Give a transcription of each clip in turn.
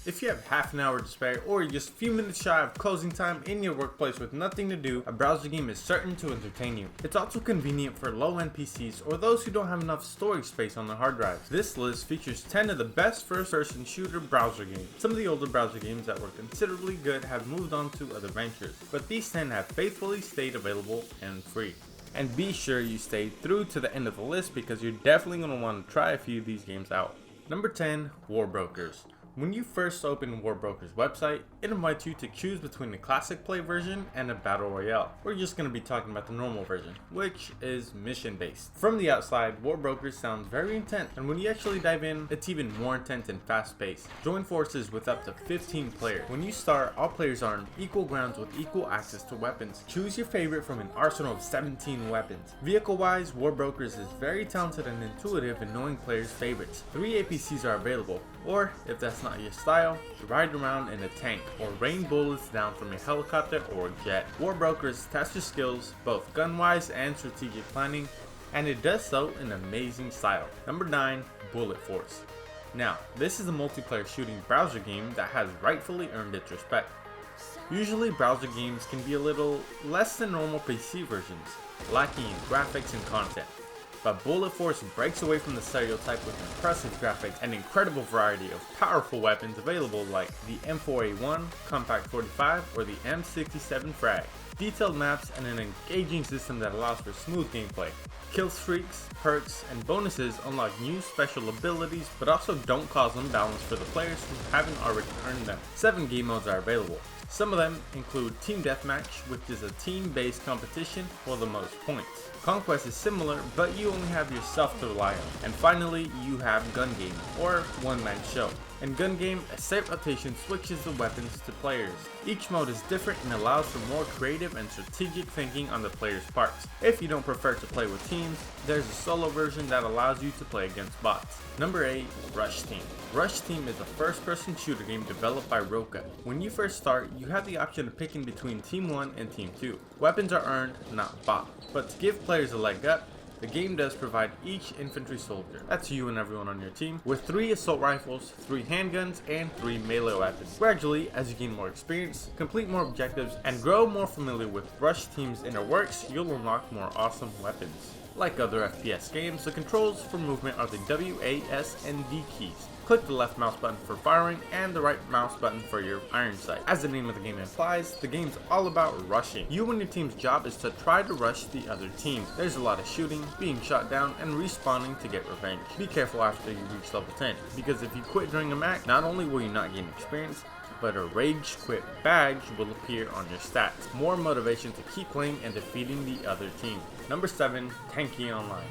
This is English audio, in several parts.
If you have half an hour to spare or you're just a few minutes shy of closing time in your workplace with nothing to do, a browser game is certain to entertain you. It's also convenient for low-end PCs or those who don't have enough storage space on their hard drives. This list features 10 of the best first-person shooter browser games. Some of the older browser games that were considerably good have moved on to other ventures, but these 10 have faithfully stayed available and free. And be sure you stay through to the end of the list because you're definitely going to want to try a few of these games out. Number 10, Warbrokers. When you first open Warbrokers' website, it invites you to choose between the classic play version and a battle royale. We're just going to be talking about the normal version, which is mission based. From the outside, Warbrokers sounds very intense, and when you actually dive in, it's even more intense and fast paced. Join forces with up to 15 players. When you start, all players are on equal grounds with equal access to weapons. Choose your favorite from an arsenal of 17 weapons. Vehicle wise, Warbrokers is very talented and intuitive in knowing players' favorites. 3 APCs are available, or if that's not your style, ride around in a tank or rain bullets down from a helicopter or jet. Warbrokers tests your skills both gun wise and strategic planning, and it does so in amazing style. Number 9, Bullet Force. Now, this is a multiplayer shooting browser game that has rightfully earned its respect. Usually browser games can be a little less than normal PC versions, lacking in graphics and content. But Bullet Force breaks away from the stereotype with impressive graphics and incredible variety of powerful weapons available like the M4A1, Compact 45, or the M67 Frag. Detailed maps and an engaging system that allows for smooth gameplay. Kill streaks, perks, and bonuses unlock new special abilities but also don't cause imbalance for the players who haven't already earned them. 7 game modes are available. Some of them include Team Deathmatch, which is a team-based competition for the most points. Conquest is similar, but you only have yourself to rely on. And finally, you have Gun Game, or One Man Show. In Gun Game, a set rotation switches the weapons to players. Each mode is different and allows for more creative and strategic thinking on the player's parts. If you don't prefer to play with teams, there's a solo version that allows you to play against bots. Number 8, Rush Team. Rush Team is a first-person shooter game developed by Roka. When you first start, you have the option of picking between Team 1 and Team 2. Weapons are earned, not bought. But to give players a leg up, the game does provide each infantry soldier, that's you and everyone on your team, with 3 assault rifles, 3 handguns, and 3 melee weapons. Gradually, as you gain more experience, complete more objectives, and grow more familiar with Rush Team's inner works, you'll unlock more awesome weapons. Like other FPS games, the controls for movement are the W, A, S, and D keys. Click the left mouse button for firing and the right mouse button for your iron sight. As the name of the game implies, the game's all about rushing. You and your team's job is to try to rush the other team. There's a lot of shooting, being shot down, and respawning to get revenge. Be careful after you reach level 10, because if you quit during a match, not only will you not gain experience, but a Rage Quit badge will appear on your stats. More motivation to keep playing and defeating the other team. Number 7, TANKI Online.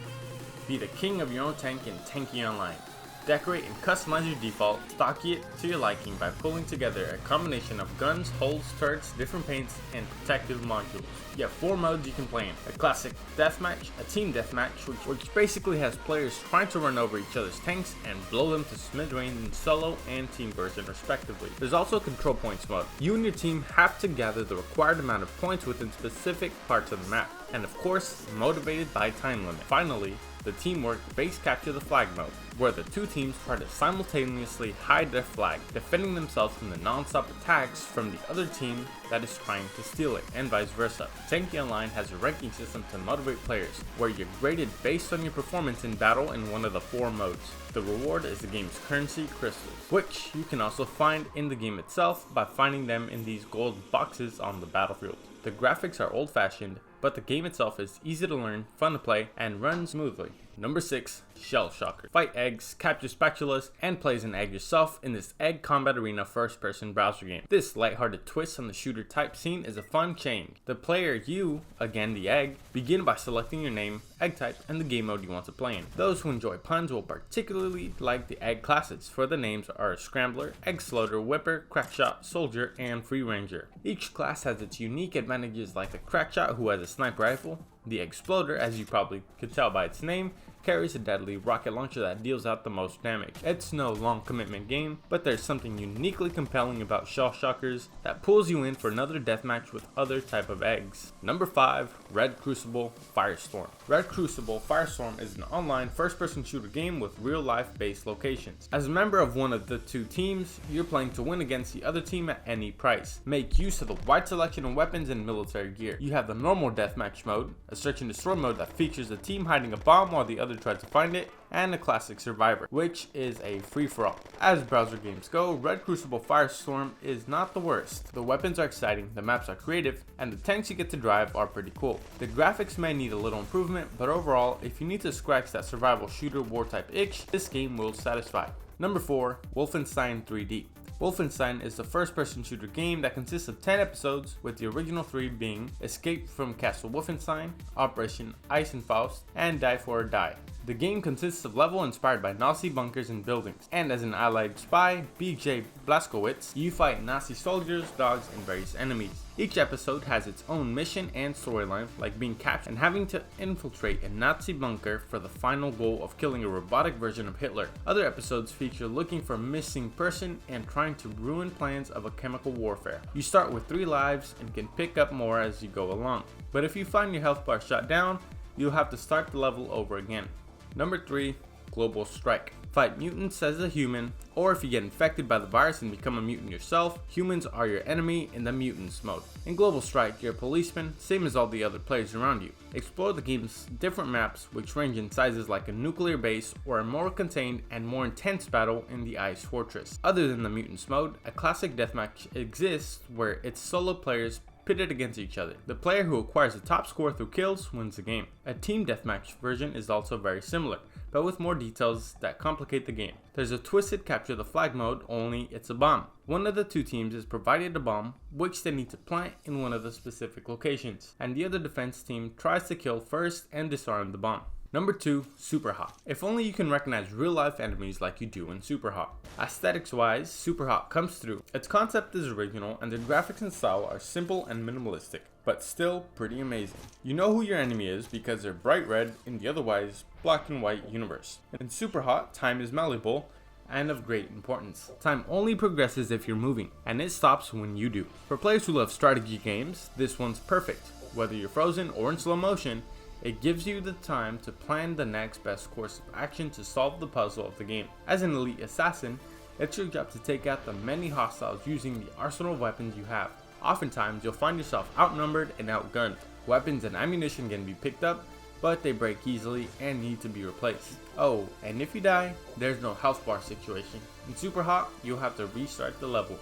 Be the king of your own tank in TANKI Online. Decorate and customize your default, stock it to your liking by pulling together a combination of guns, hulls, turrets, different paints, and protective modules. You have 4 modes you can play in: a classic deathmatch, a team deathmatch, which basically has players trying to run over each other's tanks and blow them to smithereens in solo and team version respectively. There's also a control points mode. You and your team have to gather the required amount of points within specific parts of the map, and of course, motivated by time limit. Finally, the teamwork base capture the flag mode, where the 2 teams try to simultaneously hide their flag, defending themselves from the non-stop attacks from the other team that is trying to steal it, and vice versa. TANKI Online has a ranking system to motivate players, where you're graded based on your performance in battle in one of the 4 modes. The reward is the game's currency crystals, which you can also find in the game itself by finding them in these gold boxes on the battlefield. The graphics are old-fashioned, but the game itself is easy to learn, fun to play, and runs smoothly. Number 6, Shell Shocker. Fight eggs, capture spatulas, and play as an egg yourself in this egg combat arena first-person browser game. This lighthearted twist on the shooter type scene is a fun change. The player, you, again the egg, begin by selecting your name, egg type, and the game mode you want to play in. Those who enjoy puns will particularly like the egg classes, for the names are Scrambler, Egg Sloater, Whipper, Crackshot, Soldier, and Free Ranger. Each class has its unique advantages, like the Crackshot, who has a sniper rifle. The Exploder, as you probably could tell by its name, carries a deadly rocket launcher that deals out the most damage. It's no long commitment game, but there's something uniquely compelling about Shell Shockers that pulls you in for another deathmatch with other type of eggs. Number 5, Red Crucible Firestorm. Red Crucible Firestorm is an online first-person shooter game with real-life based locations. As a member of one of the two teams, you're playing to win against the other team at any price. Make use of the wide selection of weapons and military gear. You have the normal deathmatch mode, a search and destroy mode that features the team hiding a bomb while the other tries to find it, and a classic survivor, which is a free-for-all. As browser games go, Red Crucible Firestorm is not the worst. The weapons are exciting, the maps are creative, and the tanks you get to drive are pretty cool. The graphics may need a little improvement, but overall, if you need to scratch that survival shooter war type itch, this game will satisfy. Number 4, Wolfenstein 3D. Wolfenstein is the first-person shooter game that consists of 10 episodes, with the original 3 being Escape from Castle Wolfenstein, Operation Eisenfaust, and Die for a Die. The game consists of levels inspired by Nazi bunkers and buildings, and as an allied spy, BJ Blazkowicz, you fight Nazi soldiers, dogs, and various enemies. Each episode has its own mission and storyline, like being captured and having to infiltrate a Nazi bunker for the final goal of killing a robotic version of Hitler. Other episodes feature looking for a missing person and trying to ruin plans of a chemical warfare. You start with 3 lives and can pick up more as you go along, but if you find your health bar shot down, you'll have to start the level over again. Number 3, Global Strike. Fight mutants as a human, or if you get infected by the virus and become a mutant yourself, humans are your enemy in the mutants mode. In Global Strike, you're a policeman, same as all the other players around you. Explore the game's different maps, which range in sizes like a nuclear base or a more contained and more intense battle in the Ice Fortress. Other than the mutants mode, a classic deathmatch exists where it's solo players pitted against each other. The player who acquires the top score through kills wins the game. A team deathmatch version is also very similar, but with more details that complicate the game. There's a twisted capture the flag mode, only it's a bomb. One of the two teams is provided a bomb, which they need to plant in one of the specific locations, and the other defense team tries to kill first and disarm the bomb. Number 2, SUPERHOT. If only you can recognize real life enemies like you do in SUPERHOT. Aesthetics wise, SUPERHOT comes through. Its concept is original and the graphics and style are simple and minimalistic, but still pretty amazing. You know who your enemy is because they're bright red in the otherwise black and white universe. In SUPERHOT, time is malleable and of great importance. Time only progresses if you're moving, and it stops when you do. For players who love strategy games, this one's perfect. Whether you're frozen or in slow motion, it gives you the time to plan the next best course of action to solve the puzzle of the game. As an elite assassin, it's your job to take out the many hostiles using the arsenal of weapons you have. Oftentimes, you'll find yourself outnumbered and outgunned. Weapons and ammunition can be picked up, but they break easily and need to be replaced. Oh, and if you die, there's no health bar situation. In SUPERHOT, you'll have to restart the level.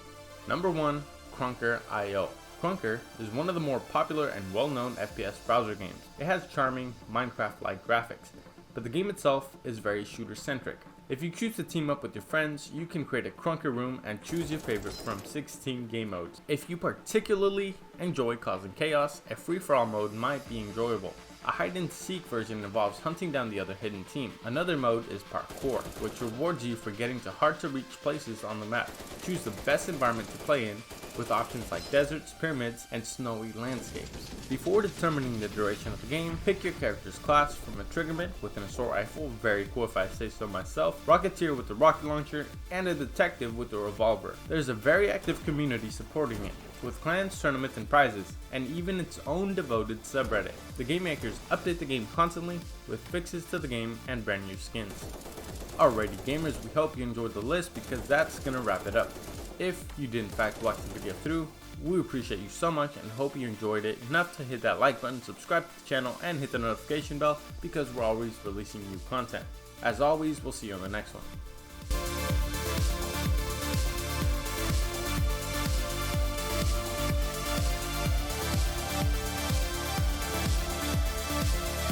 Number 1, KRUNKER.JO. Krunker is one of the more popular and well-known FPS browser games. It has charming, Minecraft-like graphics, but the game itself is very shooter-centric. If you choose to team up with your friends, you can create a Krunker room and choose your favorite from 16 game modes. If you particularly enjoy causing chaos, a free-for-all mode might be enjoyable. A hide-and-seek version involves hunting down the other hidden team. Another mode is parkour, which rewards you for getting to hard-to-reach places on the map. Choose the best environment to play in, with options like deserts, pyramids, and snowy landscapes. Before determining the duration of the game, pick your character's class from a triggerman with an assault rifle, very cool if I say so myself, rocketeer with a rocket launcher, and a detective with a revolver. There's a very active community supporting it, with clans, tournaments, and prizes, and even its own devoted subreddit. The game makers update the game constantly with fixes to the game and brand new skins. Alrighty gamers, we hope you enjoyed the list because that's gonna wrap it up. If you did in fact watch the video through, we appreciate you so much and hope you enjoyed it enough to hit that like button, subscribe to the channel, and hit the notification bell because we're always releasing new content. As always, we'll see you on the next one.